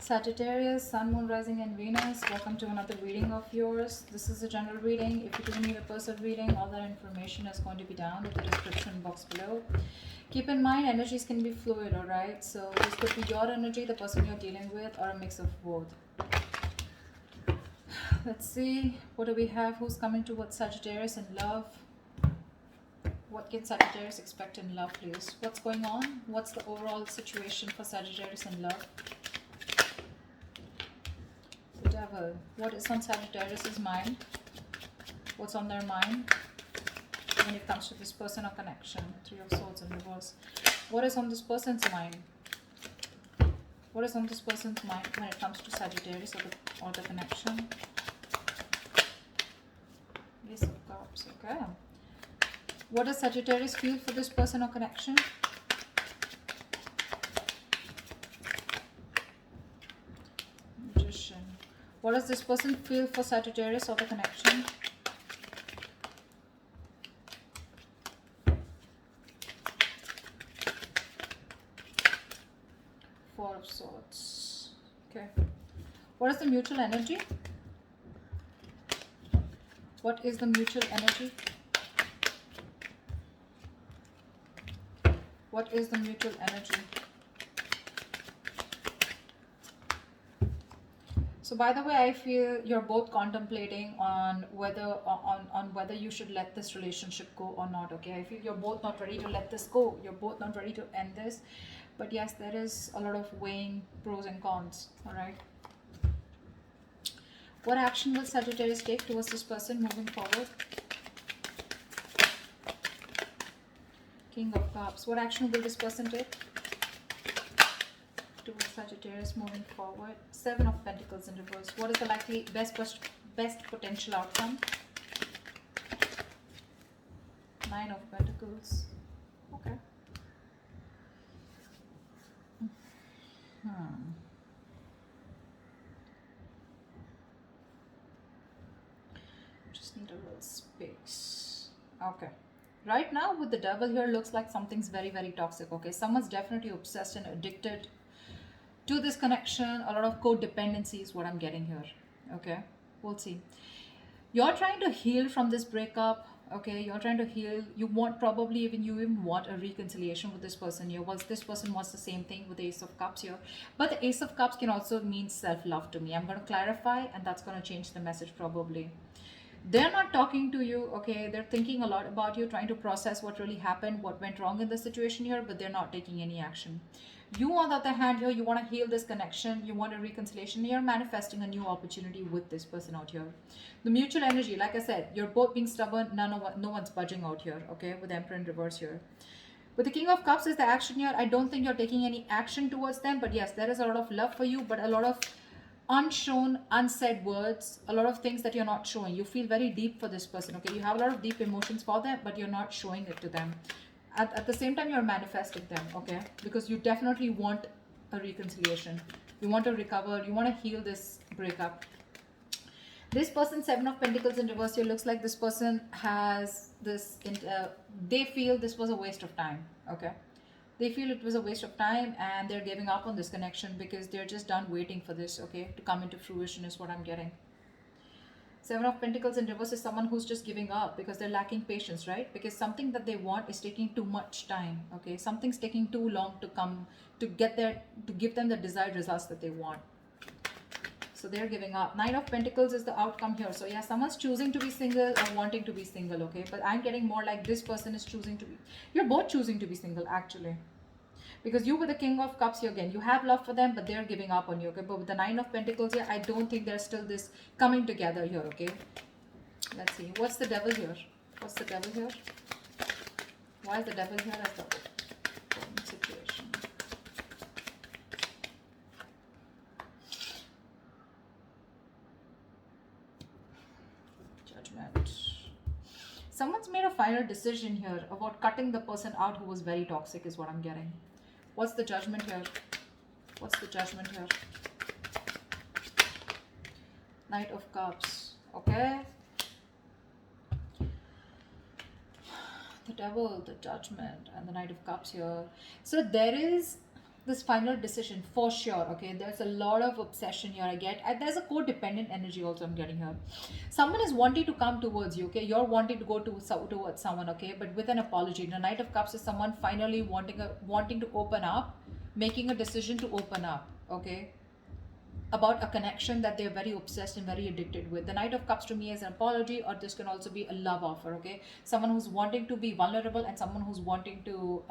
Sagittarius, Sun, Moon, Rising and Venus, welcome to another reading of yours. This is a general reading. If you do need a personal reading, all that information is going to be down in the description box below. Keep in mind, energies can be fluid, alright? So this could be your energy, the person you're dealing with, or a mix of both. Let's see, what do we have? Who's coming towards Sagittarius in love? What can Sagittarius expect in love, please? What's going on? What's the overall situation for Sagittarius in love? The Devil. What is on Sagittarius's mind? What's on their mind when it comes to this person or connection? Three of Swords in reverse. What is on this person's mind? What is on this person's mind when it comes to Sagittarius or the connection? Ace of Cups. Okay. What does Sagittarius feel for this person or connection? Magician. What does this person feel for Sagittarius or the connection? Four of Swords. Okay. What is the mutual energy? What is the mutual energy? What is the mutual energy? So by the way, I feel you're both contemplating on whether you should let this relationship go or not, okay? I feel you're both not ready to let this go. You're both not ready to end this. But yes, there is a lot of weighing pros and cons, all right? What action will Sagittarius take towards this person moving forward? King of Cups. What action will this person take towards Sagittarius moving forward? Seven of Pentacles in reverse. What is the likely best potential outcome? Nine of Pentacles. Okay. Just need a little space. Okay. Right now with the Devil here, looks like something's very, very toxic, okay? Someone's definitely obsessed and addicted to this connection. A lot of codependency is what I'm getting here, okay? We'll see. You're trying to heal from this breakup, okay? You're trying to heal. You even want a reconciliation with this person here. Well, this person wants the same thing with the Ace of Cups here. But the Ace of Cups can also mean self-love to me. I'm going to clarify, and that's going to change the message probably. They're not talking to you, okay? They're thinking a lot about you, trying to process what really happened, what went wrong in the situation here, but they're not taking any action. You, on the other hand, here, you want to heal this connection, you want a reconciliation, you're manifesting a new opportunity with this person out here. The mutual energy, like I said, you're both being stubborn, no one's budging out here, okay? With Emperor in reverse here. But the King of Cups is the action here. I don't think you're taking any action towards them, but yes, there is a lot of love for you, but a lot of unshown, unsaid words, a lot of things that you're not showing. You feel very deep for this person, okay? You have a lot of deep emotions for them, but you're not showing it to them. At the same time, you're manifesting them, okay? Because you definitely want a reconciliation. You want to recover. You want to heal this breakup. This person, Seven of Pentacles in reverse here, looks like this person has this, they feel this was a waste of time, okay? They feel it was a waste of time and they're giving up on this connection because they're just done waiting for this, okay, to come into fruition is what I'm getting. Seven of Pentacles in reverse is someone who's just giving up because they're lacking patience, right? Because something that they want is taking too much time, okay? Something's taking too long to come, to get there, to give them the desired results that they want. So they're giving up. Nine of Pentacles is the outcome here. So yeah, someone's choosing to be single or wanting to be single, okay? But I'm getting more like this person is choosing to be, you're both choosing to be single actually. Because you with the King of Cups here again, you have love for them, but they're giving up on you, okay? But with the Nine of Pentacles here, I don't think there's still this coming together here, okay? Let's see. What's the Devil here? What's the Devil here? Why is the Devil here as the situation? Judgment. Someone's made a final decision here about cutting the person out who was very toxic is what I'm getting. What's the Judgment here? What's the Judgment here? Knight of Cups. Okay. The Devil, the Judgment, and the Knight of Cups here. So there is this final decision for sure. Okay, there's a lot of obsession here I get, and there's a codependent energy also I'm getting here. Someone is wanting to come towards you. Okay, you're wanting to go towards someone. Okay, but with an apology. The Knight of Cups is someone finally wanting to open up, making a decision to open up. Okay, about a connection that they're very obsessed and very addicted with. The Knight of Cups to me is an apology, or this can also be a love offer. Okay, someone who's wanting to be vulnerable and someone who's wanting to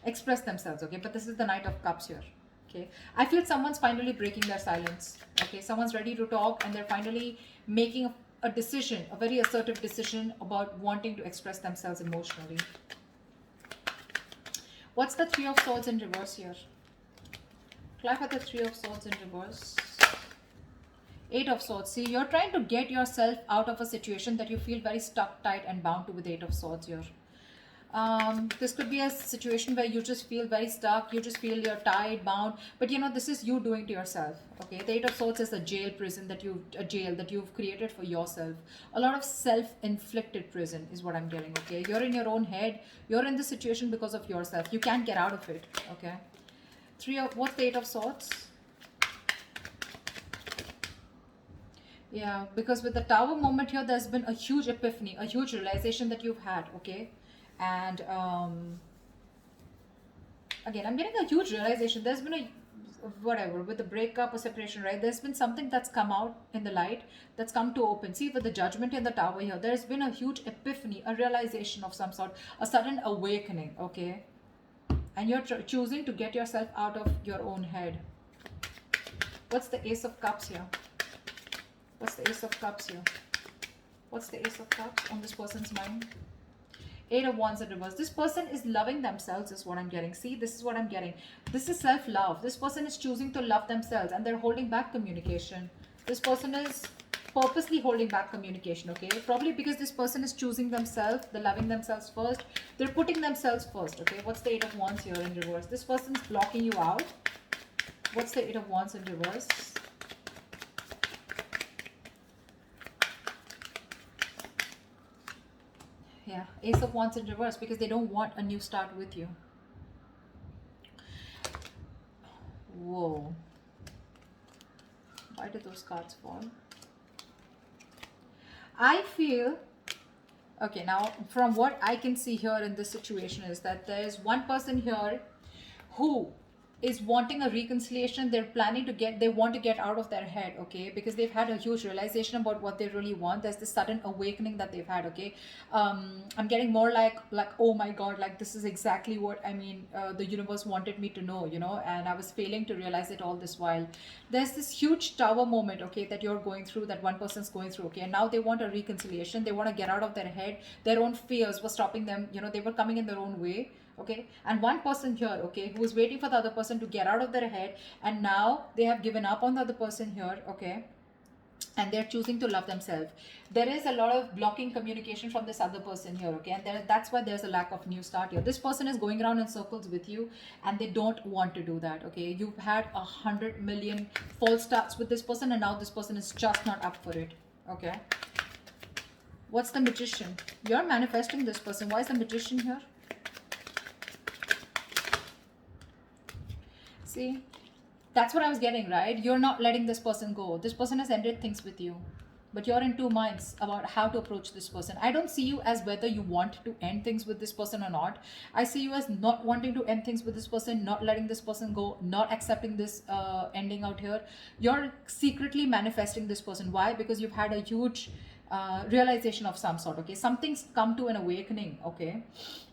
express themselves. Okay, but this is the Knight of Cups here. Okay, I feel someone's finally breaking their silence. Okay, someone's ready to talk and they're finally making a decision, a very assertive decision about wanting to express themselves emotionally. What's the Three of Swords in reverse here? Clarify the Three of Swords in reverse. Eight of Swords. See, you're trying to get yourself out of a situation that you feel very stuck, tight, and bound to with the Eight of Swords here. This could be a situation where you just feel very stuck, you just feel you're tied, bound, but you know, this is you doing to yourself. Okay, the Eight of Swords is a jail that you've created for yourself. A lot of self-inflicted prison is what I'm getting. Okay, you're in your own head, you're in the situation because of yourself, you can't get out of it. Okay, what's the Eight of Swords? Yeah, because with the Tower moment here, there's been a huge epiphany, a huge realization that you've had. Okay, and again, I'm getting a huge realization. There's been a whatever with the breakup or separation, right? There's been something that's come out in the light, that's come to open. See, with the Judgment in the Tower here, there's been a huge epiphany, a realization of some sort, a sudden awakening. Okay, and you're choosing to get yourself out of your own head. What's the Ace of Cups here? What's the Ace of Cups here? What's the Ace of Cups on this person's mind? Eight of Wands in reverse. This person is loving themselves is what I'm getting. See, this is what I'm getting. This is self-love. This person is choosing to love themselves and they're holding back communication. This person is purposely holding back communication, okay? Probably because this person is choosing themselves, they're loving themselves first. They're putting themselves first, okay? What's the Eight of Wands here in reverse? This person's blocking you out. What's the Eight of Wands in reverse? Yeah, Ace of Wands in reverse, because they don't want a new start with you. Whoa. Why did those cards fall? I feel, okay, now from what I can see here in this situation is that there is one person here who is wanting a reconciliation. They're planning to they want to get out of their head, okay, because they've had a huge realization about what they really want. There's this sudden awakening that they've had, okay. I'm getting more like oh my god, like this is exactly what I mean, the universe wanted me to know, you know, and I was failing to realize it all this while. There's this huge Tower moment, okay, that you're going through, that one person's going through, okay, and now they want a reconciliation. They want to get out of their head. Their own fears were stopping them, you know, they were coming in their own way. Okay, and one person here, okay, who is waiting for the other person to get out of their head, and now they have given up on the other person here, okay, and they're choosing to love themselves. There is a lot of blocking communication from this other person here, okay, and that's why there's a lack of new start here. This person is going around in circles with you and they don't want to do that, okay. You've had 100 million false starts with this person and now this person is just not up for it, okay. What's the Magician? You're manifesting this person. Why is the Magician here? See, that's what I was getting, right? You're not letting this person go. This person has ended things with you, but you're in two minds about how to approach this person. I don't see you as whether you want to end things with this person or not. I see you as not wanting to end things with this person, not letting this person go, not accepting this ending out here. You're secretly manifesting this person. Why? Because you've had a huge realization of some sort, okay. Something's come to an awakening, okay,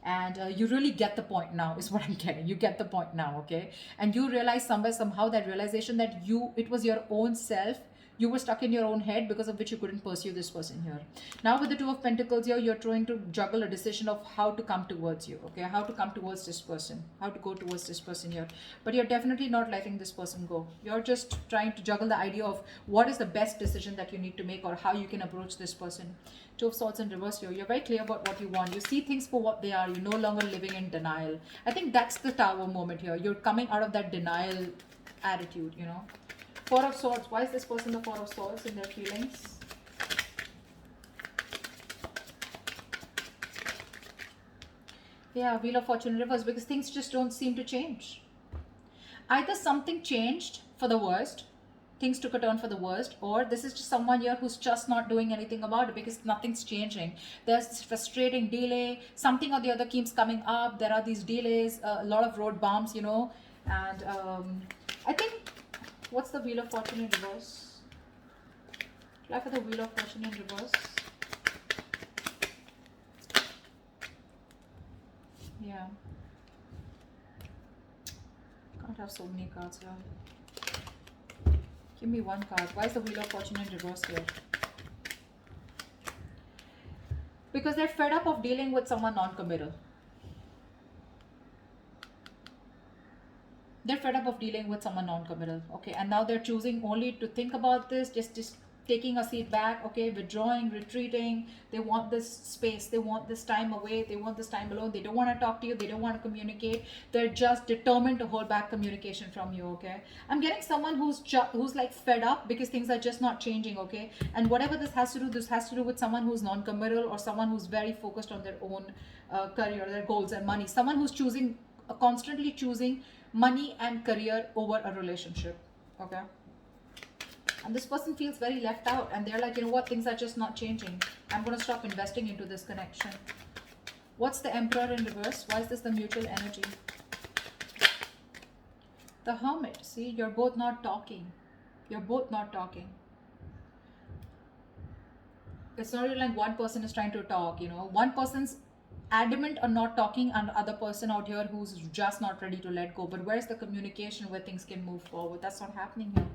and you really get the point now is what I'm getting. You get the point now, okay, and you realize somehow that realization that it was your own self. You were stuck in your own head, because of which you couldn't pursue this person here. Now with the Two of Pentacles here, you're trying to juggle a decision of how to come towards you, okay, how to come towards this person, how to go towards this person here. But you're definitely not letting this person go. You're just trying to juggle the idea of what is the best decision that you need to make, or how you can approach this person. Two of Swords in reverse here. You're very clear about what you want. You see things for what they are. You're no longer living in denial. I think that's the Tower moment here. You're coming out of that denial attitude, you know. Four of Swords. Why is this person the Four of Swords in their feelings? Yeah, Wheel of Fortune in reverse, because things just don't seem to change. Either something changed for the worst, things took a turn for the worst, or this is just someone here who's just not doing anything about it because nothing's changing. There's this frustrating delay, something or the other keeps coming up. There are these delays, a lot of road bumps, and I think, what's the Wheel of Fortune in reverse? Apply for the Wheel of Fortune in reverse. Yeah. Can't have so many cards here. Give me one card. Why is the Wheel of Fortune in reverse here? Because they're fed up of dealing with someone non-committal. They're fed up of dealing with someone non-committal. Okay, and now they're choosing only to think about this, just taking a seat back, okay, withdrawing, retreating. They want this space, they want this time away, they want this time alone. They don't want to talk to you, they don't want to communicate. They're just determined to hold back communication from you. Okay, I'm getting someone who's like fed up because things are just not changing. Okay, and whatever this has to do with someone who's non-committal, or someone who's very focused on their own career, their goals and money. Someone who's constantly choosing money and career over a relationship. Okay, and this person feels very left out, and they're like, you know what, things are just not changing. I'm going to stop investing into this connection. What's the Emperor in reverse? Why is this the mutual energy? The Hermit. See, you're both not talking. It's not really like one person is trying to talk. One person's adamant on not talking, and other person out here who's just not ready to let go. But where's the communication where things can move forward? That's not happening here.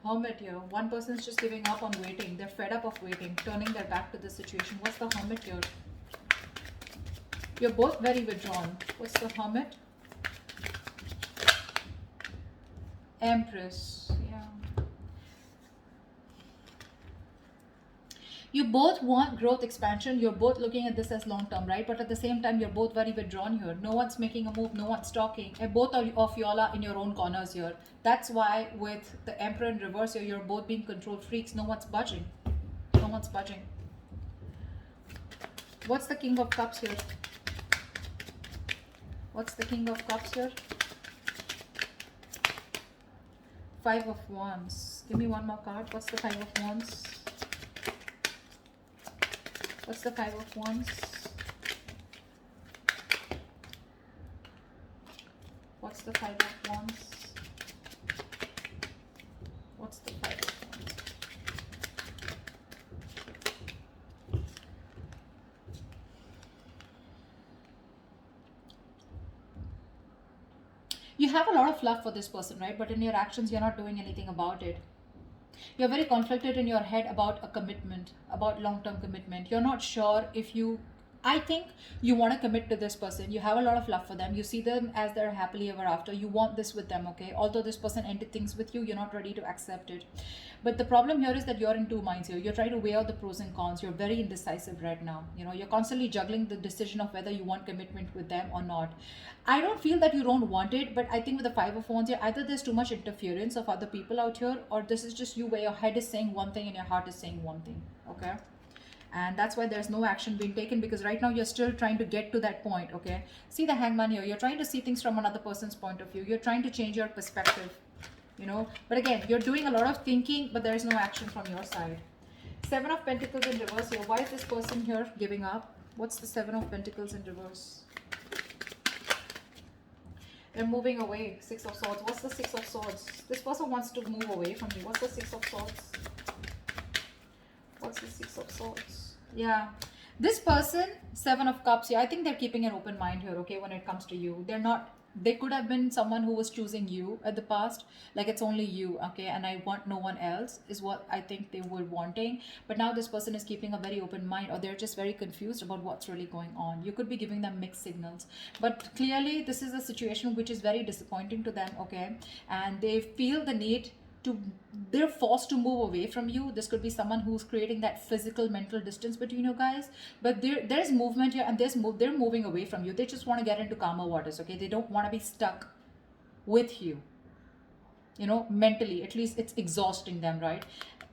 Hermit here. One person's just giving up on waiting. They're fed up of waiting, turning their back to the situation. What's the Hermit here? You're both very withdrawn. What's the Hermit? Empress. Yeah. You both want growth, expansion. You're both looking at this as long term, right? But at the same time, you're both very withdrawn here. No one's making a move, no one's talking, and both of y'all are in your own corners here. That's why with the Emperor in reverse here, you're both being control freaks. No one's budging. What's the King of Cups here? Five of Wands. Give me one more card. What's the Five of Wands? What's the Five of Wands? What's the Five of Wands? What's the Five of Wands? You have a lot of love for this person, right? But in your actions, you're not doing anything about it. You're very conflicted in your head about a commitment, about long-term commitment. You're not sure if I think you want to commit to this person. You have a lot of love for them. You see them as their happily ever after. You want this with them, okay? Although this person ended things with you, you're not ready to accept it. But the problem here is that you're in two minds here. You're trying to weigh out the pros and cons. You're very indecisive right now. You're constantly juggling the decision of whether you want commitment with them or not. I don't feel that you don't want it, but I think with the Five of Wands here, either there's too much interference of other people out here, or this is just you where your head is saying one thing and your heart is saying one thing, okay? And that's why there's no action being taken, because right now you're still trying to get to that point. Okay, see the Hangman here. You're trying to see things from another person's point of view. You're trying to change your perspective, but again, you're doing a lot of thinking, but there is no action from your side. Seven of Pentacles in reverse here. Why is this person here giving up? What's the Seven of Pentacles in reverse? They're moving away. Six of Swords. What's the Six of Swords? This person wants to move away from you. What's the Six of Swords? What's the Six of Swords? Yeah, this person, Seven of Cups. Yeah, I think they're keeping an open mind here, okay, when it comes to you. They could have been someone who was choosing you at the past, like it's only you, okay, and I want no one else, is what I think they were wanting. But now this person is keeping a very open mind, or they're just very confused about what's really going on. You could be giving them mixed signals, but clearly this is a situation which is very disappointing to them, okay, and they feel the need they're forced to move away from you. This could be someone who's creating that physical mental distance between you guys, but there's movement here, and they're moving away from you. They just want to get into calmer waters, okay? They don't want to be stuck with you. mentally at least it's exhausting them, right?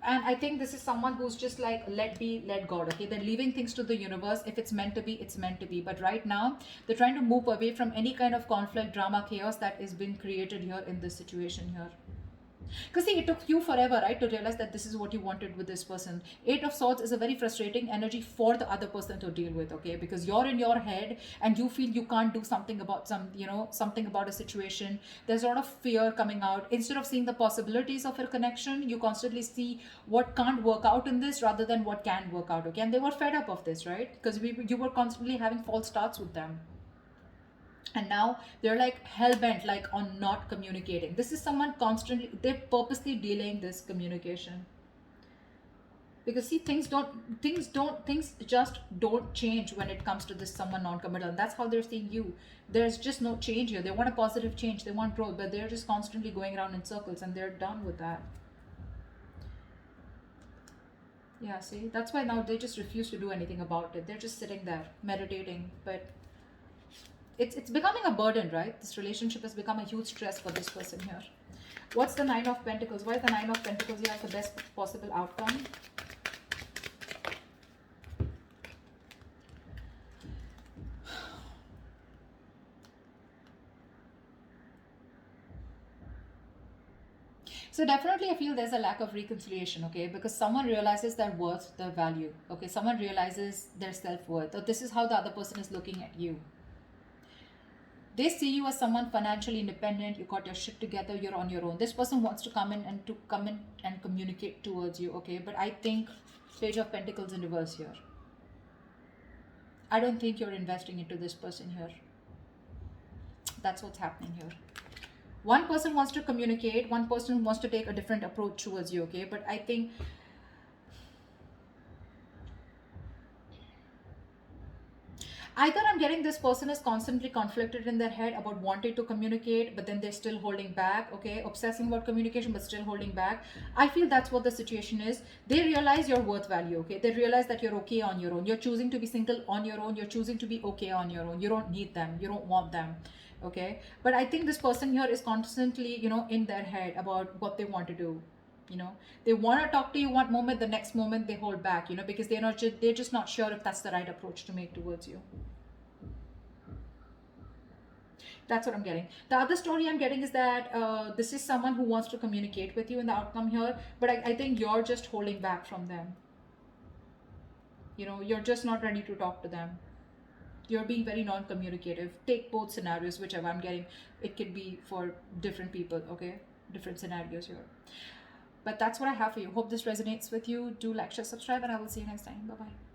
And I think this is someone who's just like, let be, let God, okay? They're leaving things to the universe. If it's meant to be, it's meant to be. But right now they're trying to move away from any kind of conflict, drama, chaos that is being created here in this situation here. Because see, it took you forever, right, to realize that this is what you wanted with this person. Eight of Swords is a very frustrating energy for the other person to deal with, okay? Because you're in your head and you feel you can't do something about something about a situation. There's a lot of fear coming out. Instead of seeing the possibilities of a connection, you constantly see what can't work out in this rather than what can work out, okay? And they were fed up of this, right? Because you were constantly having false starts with them, and now they're like hell-bent like on not communicating. This is someone constantly, they're purposely delaying this communication. Because see, things just don't change when it comes to this someone non-committal, and that's how they're seeing you. There's just no change here. They want a positive change, they want growth, but they're just constantly going around in circles, and they're done with that. Yeah, see, that's why now they just refuse to do anything about it. They're just sitting there meditating, but it's becoming a burden, right? This relationship has become a huge stress for this person here. What's the Nine of Pentacles? Why is the Nine of Pentacles here as the best possible outcome? So definitely I feel there's a lack of reconciliation, okay? Because someone realizes their worth, their value, okay? Someone realizes their self-worth. Or this is how the other person is looking at you. They see you as someone financially independent. You got your shit together, you're on your own. This person wants to come in and communicate towards you, okay? But I think Page of Pentacles in reverse here. I don't think you're investing into this person here. That's what's happening here. One person wants to communicate, one person wants to take a different approach towards you, okay? But I think either I'm getting this person is constantly conflicted in their head about wanting to communicate, but then they're still holding back, okay? Obsessing about communication, but still holding back. I feel that's what the situation is. They realize your worth value, okay? They realize that you're okay on your own. You're choosing to be single on your own. You're choosing to be okay on your own. You don't need them. You don't want them, okay? But I think this person here is constantly, in their head about what they want to do. They want to talk to you one moment, the next moment they hold back, because they're just not sure if that's the right approach to make towards you. That's what I'm getting. The other story I'm getting is that this is someone who wants to communicate with you in the outcome here, but I think you're just holding back from them. You're just not ready to talk to them. You're being very non-communicative. Take both scenarios, whichever I'm getting. It could be for different people, okay? Different scenarios here. But that's what I have for you. Hope this resonates with you. Do like, share, subscribe, and I will see you next time. Bye-bye.